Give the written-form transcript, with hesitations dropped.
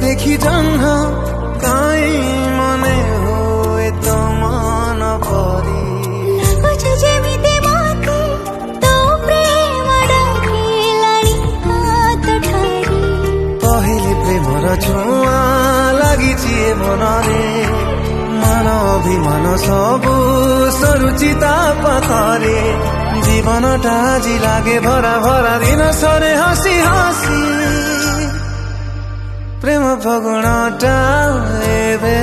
देखी जन्ह काई मने हुए तो मन परी लाଗୁଛି ଯେମିତି ମୋତେ ତୋ ପ୍ରେମ ଡାକିଲାଣି ହାତ ଠାରି पहिले प्रेमर छुआ लागिछि ए मनरे मन अभिमान सबु सरुचि ता पाखरे जीवनटा आजि लागे भरा भरा दिन सरे हसी हसी प्रेम फगुणटा एबे